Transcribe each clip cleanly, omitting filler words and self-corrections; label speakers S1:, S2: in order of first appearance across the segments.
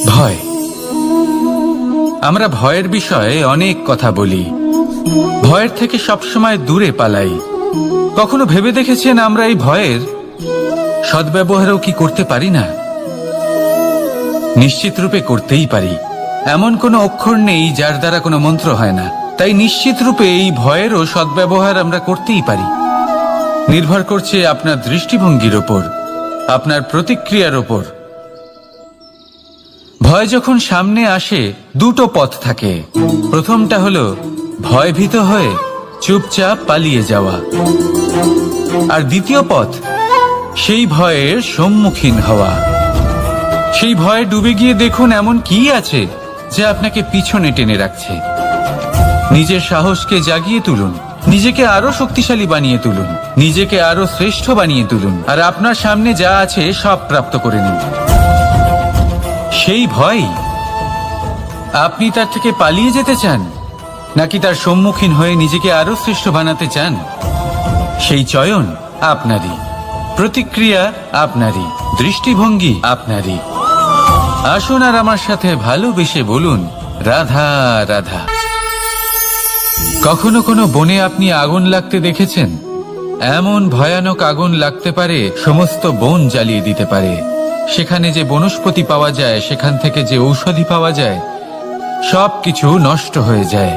S1: ভয়। আমরা ভয়ের বিষয়ে অনেক কথা বলি, ভয়ের থেকে সবসময় দূরে পালাই। কখনো ভেবে দেখেছেন আমরা এই ভয়ের সদ্ব্যবহারও কি করতে পারি না? নিশ্চিত রূপে করতেই পারি। এমন কোনো অক্ষর নেই যার দ্বারা কোনো মন্ত্র হয় না। তাই নিশ্চিত রূপে এই ভয়েরও সদ্ব্যবহার আমরা করতেই পারি। নির্ভর করছে আপনার দৃষ্টিভঙ্গির ওপর, আপনার প্রতিক্রিয়ার ওপর। ভয় যখন সামনে আসে দুটো পথ থাকে। প্রথমটা হলো ভয়ভীত হয়ে চুপচাপ পালিয়ে যাওয়া, আর দ্বিতীয় পথ সেই ভয়ের সম্মুখীন হওয়া। সেই ভয়ে ডুবে গিয়ে দেখুন এমন কি আছে যা আপনাকে পিছনে টেনে রাখছে। নিজের সাহসকে জাগিয়ে তুলুন, নিজেকে আরো শক্তিশালী বানিয়ে তুলুন, নিজেকে আরো শ্রেষ্ঠ বানিয়ে তুলুন, আর আপনার সামনে যা আছে সব প্রাপ্ত করে নিন। সেই ভয়, আপনি তার থেকে পালিয়ে যেতে চান নাকি তার সম্মুখীন হয়ে নিজেকে আরো শ্রেষ্ঠ বানাতে চান? সেই চয়ন আপনারই, প্রতিক্রিয়া আপনারই, দৃষ্টিভঙ্গি আপনারই। আসুন আর আমার সাথে ভালোবেসে বলুন, রাধা রাধা। কখনো কোনো বনে আপনি আগুন লাগতে দেখেছেন? এমন ভয়ানক আগুন লাগতে পারে সমস্ত বন জ্বালিয়ে দিতে পারে। সেখানে যে বনস্পতি পাওয়া যায়, সেখান থেকে যে ঔষধি পাওয়া যায়, সবকিছু নষ্ট হয়ে যায়।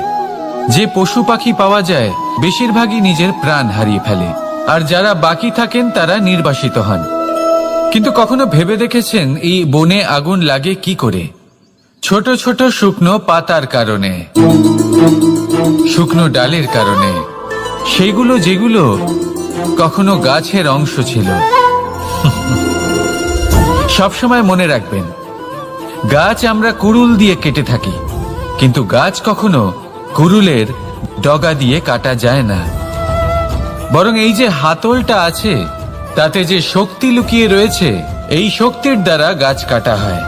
S1: যে পশু পাখি পাওয়া যায় বেশিরভাগই নিজের প্রাণ হারিয়ে ফেলে, আর যারা বাকি থাকেন তারা নির্বাসিত হন। কিন্তু কখনো ভেবে দেখেছেন এই বনে আগুন লাগে কি করে? ছোট ছোট শুকনো পাতার কারণে, শুকনো ডালের কারণে, সেগুলো যেগুলো কখনো গাছের অংশ ছিল। সবসময় মনে রাখবেন, গাছ আমরা কুড়ুল দিয়ে কেটে থাকি, কিন্তু গাছ কখনো কুড়ুলের ডগা দিয়ে কাটা যায় না। বরং এই যে হাতলটা আছে, তাতে যে শক্তি লুকিয়ে রয়েছে, এই শক্তির দ্বারা গাছ কাটা হয়।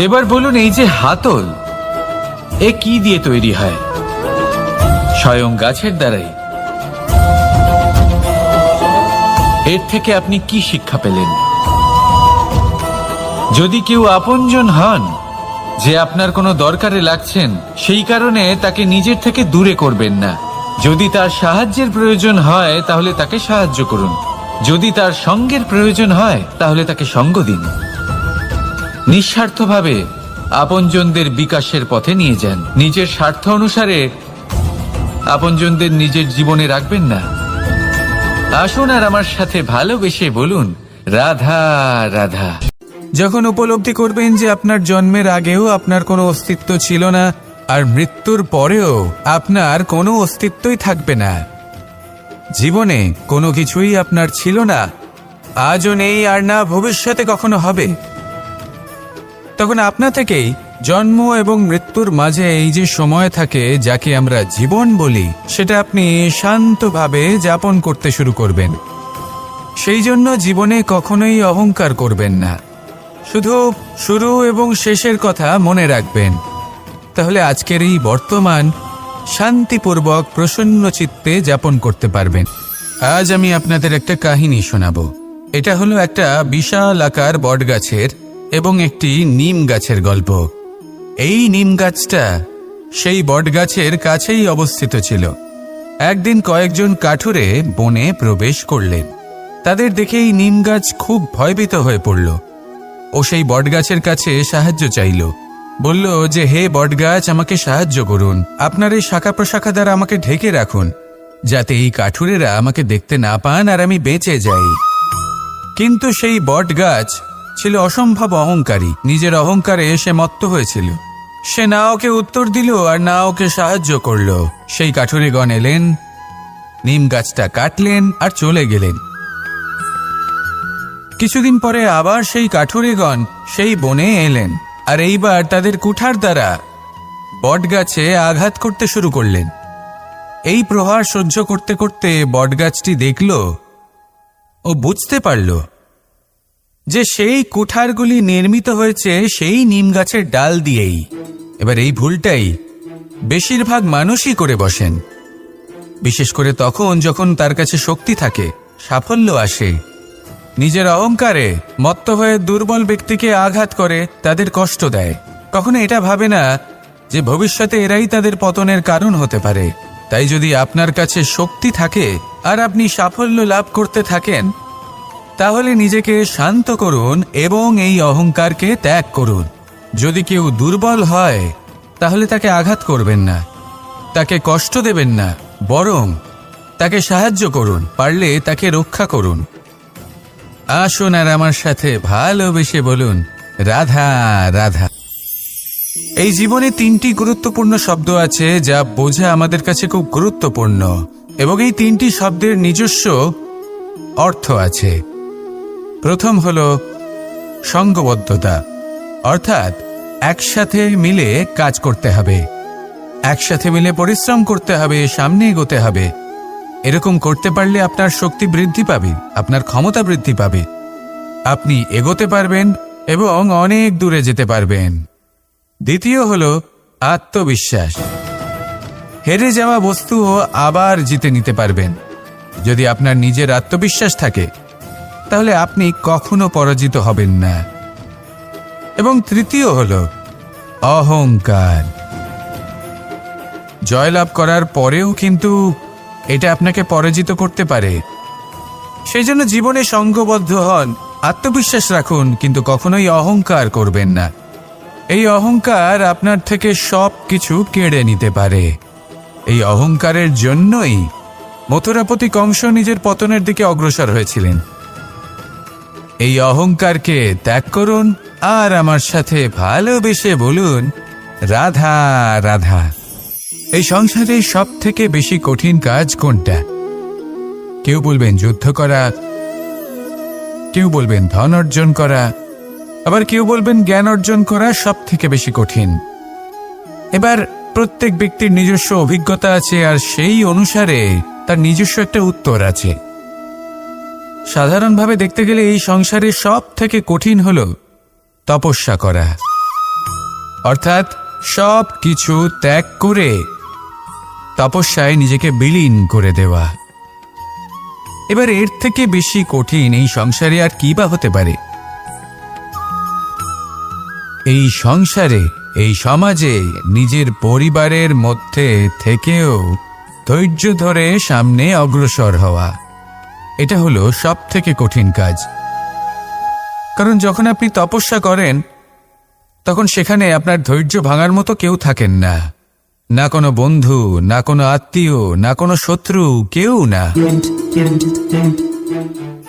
S1: এবার বলুন, এই যে হাতল, এ কি দিয়ে তৈরি হয়? স্বয়ং গাছের দ্বারাই। এর থেকে আপনি কি শিক্ষা পেলেন? যদি কেউ আপনজন হন, যে আপনার কোনো দরকারে লাগছেন, সেই কারণে তাকে নিজের থেকে দূরে করবেন না। যদি তার সাহায্যের প্রয়োজন হয় তাহলে তাকে সাহায্য করুন, যদি তার সঙ্গের প্রয়োজন হয় তাহলে তাকে সঙ্গ দিন। নিঃস্বার্থভাবে আপনজনদের বিকাশের পথে নিয়ে যান। নিজের স্বার্থ অনুসারে আপনজনদের নিজের জীবনে রাখবেন না। আসুন আর আমার সাথে ভালোবেসে বলুন, রাধা রাধা। যখন উপলব্ধি করবেন যে আপনার জন্মের আগেও আপনার কোনো অস্তিত্ব ছিল না, আর মৃত্যুর পরেও আপনার কোনো অস্তিত্বই থাকবে না, জীবনে কোনো কিছুই আপনার ছিল না, আজও নেই, আর না ভবিষ্যতে কখনো হবে, তখন আপনা থেকেই জন্ম এবং মৃত্যুর মাঝে এই যে সময় থাকে, যাকে আমরা জীবন বলি, সেটা আপনি শান্তভাবে যাপন করতে শুরু করবেন। সেই জন্য জীবনে কখনোই অহংকার করবেন না, শুধু শুরু এবং শেষের কথা মনে রাখবেন। তাহলে আজকের এই বর্তমান শান্তিপূর্বক প্রসন্ন চিত্তে যাপন করতে পারবেন। আজ আমি আপনাদের একটা কাহিনী শোনাবো। এটা হলো একটা বিশাল আকার বটগাছের এবং একটি নিম গাছের গল্প। এই নিম গাছটা সেই বটগাছের কাছেই অবস্থিত ছিল। একদিন কয়েকজন কাঠুরে বনে প্রবেশ করলেন। তাদের দেখেই নিম গাছ খুব ভয়ভীত হয়ে পড়ল ও সেই বটগাছের কাছে সাহায্য চাইল। বলল যে, হে বটগাছ, আমাকে সাহায্য করুন, আপনার এই শাখা প্রশাখা দ্বারা আমাকে ঢেকে রাখুন, যাতে এই কাঠুরেরা আমাকে দেখতে না পান আর আমি বেঁচে যাই। কিন্তু সেই বটগাছ ছিল অসম্ভব অহংকারী। নিজের অহংকারে সে মত্ত হয়েছিল। সে না ওকে উত্তর দিল আর না ওকে সাহায্য করল। সেই কাঠুরেগণ এলেন, নিম গাছটা কাটলেন আর চলে গেলেন। কিছুদিন পরে আবার সেই কাঠুরেগণ সেই বনে এলেন, আর এইবার তাদের কুঠার দ্বারা বটগাছে আঘাত করতে শুরু করলেন। এই প্রহার সহ্য করতে করতে বটগাছটি দেখল ও বুঝতে পারল যে সেই কুঠারগুলি নির্মিত হয়েছে সেই নিম গাছের ডাল দিয়েই। এবার এই ভুলটাই বেশিরভাগ মানুষই করে বসেন, বিশেষ করে তখন যখন তার কাছে শক্তি থাকে, সাফল্য আসে। নিজের অহংকারে মত্ত হয়ে দুর্বল ব্যক্তিকে আঘাত করে তাদের কষ্ট দেয়। কখনো এটা ভাবে না যে ভবিষ্যতে এরাই তাদের পতনের কারণ হতে পারে। তাই যদি আপনার কাছে শক্তি থাকে আর আপনি সাফল্য লাভ করতে থাকেন, তাহলে নিজেকে শান্ত করুন এবং এই অহংকারকে ত্যাগ করুন। যদি কেউ দুর্বল হয় তাহলে তাকে আঘাত করবেন না, তাকে কষ্ট দেবেন না, বরং তাকে সাহায্য করুন, পারলে তাকে রক্ষা করুন। আসুন আর আমার সাথে ভালোবেসে বলুন, রাধা রাধা। এই জীবনে 3টি গুরুত্বপূর্ণ শব্দ আছে যা বোঝা আমাদের কাছে খুব গুরুত্বপূর্ণ, এবং এই 3টি শব্দের নিজস্ব অর্থ আছে। প্রথম হলো সঙ্গবদ্ধতা, অর্থাৎ একসাথে মিলে কাজ করতে হবে, একসাথে মিলে পরিশ্রম করতে হবে, সামনে এগোতে হবে। এরকম করতে পারলে আপনার শক্তি বৃদ্ধি পাবে, আপনার ক্ষমতা বৃদ্ধি পাবে, আপনি এগোতে পারবেন এবং অনেক দূরে যেতে পারবেন। দ্বিতীয় হলো আত্মবিশ্বাস। হেরে যাওয়া বস্তুও আবার জিতে নিতে পারবেন। যদি আপনার নিজের আত্মবিশ্বাস থাকে তাহলে আপনি কখনো পরাজিত হবেন না। এবং তৃতীয় হলো অহংকার। জয়লাভ করার পরেও কিন্তু এটা আপনাকে পরাজিত করতে পারে। সেই জন্য জীবনে সঙ্গবদ্ধ হন, আত্মবিশ্বাস রাখুন, কিন্তু কখনোই অহংকার করবেন না। এই অহংকার আপনার থেকে সব কিছু কেড়ে নিতে পারে। এই অহংকারের জন্যই মথুরাপতি কংস নিজের পতনের দিকে অগ্রসর হয়েছিলেন। এই অহংকারকে ত্যাগ করুন আর আমার সাথে ভালোবেসে বলুন, রাধা রাধা। এই সংসারে সব থেকে বেশি কঠিন কাজ কোনটা? কেউ বলবেন যুদ্ধ করা, কেউ বলবেন ধন অর্জন করা, আবার কেউ বলবেন জ্ঞান অর্জন করা সব থেকে বেশি কঠিন। এবার প্রত্যেক ব্যক্তির নিজস্ব অভিজ্ঞতা আছে আর সেই অনুসারে তার নিজস্ব একটা উত্তর আছে। সাধারণভাবে দেখতে গেলে এই সংসারে সব থেকে কঠিন হলো তপস্যা করা, অর্থাৎ সব কিছু ত্যাগ করে তপস্যায় নিজেকে বিলীন করে দেওয়া। এবার এর থেকে বেশি কঠিন এই সংসারে আর কি বা হতে পারে? এই সংসারে, এই সমাজে, নিজের পরিবারের মধ্যে থেকেও ধৈর্য ধরে সামনে অগ্রসর হওয়া, এটা হলো সব থেকে কঠিন কাজ। কারণ যখন আপনি তপস্যা করেন তখন সেখানে আপনার ধৈর্য ভাঙার মতো কেউ থাকেন না, না কোনো বন্ধু, না কোনো আত্মীয়, না কোনো শত্রু, কেউ না।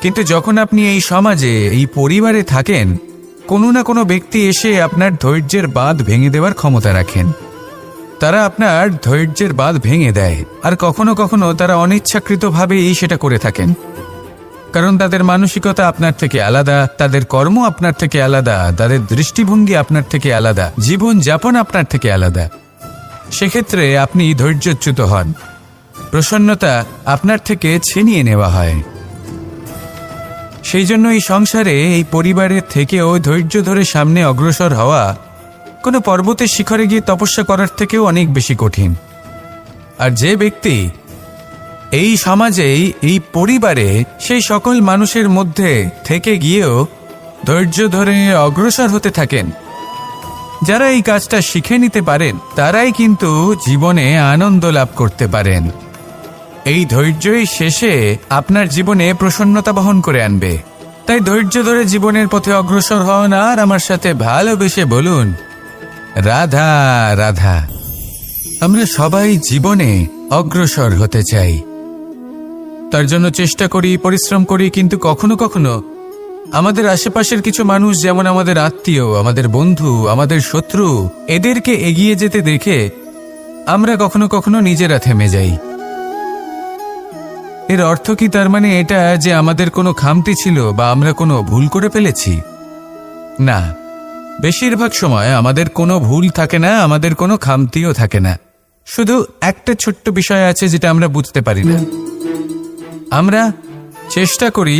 S1: কিন্তু যখন আপনি এই সমাজে, এই পরিবারে থাকেন, কোনো না কোনো ব্যক্তি এসে আপনার ধৈর্যের বাঁধ ভেঙে দেওয়ার ক্ষমতা রাখেন। তারা আপনার ধৈর্যের বাঁধ ভেঙে দেয়, আর কখনো কখনো তারা অনিচ্ছাকৃতভাবেই সেটা করে থাকেন। কারণ তাদের মানসিকতা আপনার থেকে আলাদা, তাদের কর্ম আপনার থেকে আলাদা, তাদের দৃষ্টিভঙ্গি আপনার থেকে আলাদা, জীবন যাপন আপনার থেকে আলাদা। সেক্ষেত্রে আপনি ধৈর্যচ্যুত হন, প্রসন্নতা আপনার থেকে ছিনিয়ে নেওয়া হয়। সেই জন্য এই সংসারে, এই পরিবারের থেকেও ধৈর্য ধরে সামনে অগ্রসর হওয়া কোনো পর্বতের শিখরে গিয়ে তপস্যা করার থেকেও অনেক বেশি কঠিন। আর যে ব্যক্তি এই সমাজেই, এই পরিবারে, সেই সকল মানুষের মধ্যে থেকে গিয়েও ধৈর্য ধরে অগ্রসর হতে থাকেন, যারা এই কাজটা শিখে নিতে পারেন, তারাই কিন্তু জীবনে আনন্দ লাভ করতে পারেন। এই ধৈর্যই শেষে আপনার জীবনে প্রসন্নতা বহন করে আনবে। তাই ধৈর্য ধরে জীবনের পথে অগ্রসর হন আর আমার সাথে ভালোবেসে বলুন, রাধা রাধা। আমরা সবাই জীবনে অগ্রসর হতে চাই, তার জন্য চেষ্টা করি, পরিশ্রম করি, কিন্তু কখনো কখনো আমাদের আশেপাশের কিছু মানুষ, যেমন আমাদের আত্মীয়, আমাদের বন্ধু, আমাদের শত্রু, এদেরকে এগিয়ে যেতে দেখে আমরা কখনো কখনো নিজেরা থেমে যাই। এর অর্থ কি তার মানে এটা যে আমাদের কোনো খামতি ছিল বা আমরা কোনো ভুল করে ফেলেছি? না, বেশিরভাগ সময় আমাদের কোনো ভুল থাকে না, আমাদের কোনো খামতিও থাকে না। শুধু একটা ছোট্ট বিষয় আছে যেটা আমরা বুঝতে পারি না। আমরা চেষ্টা করি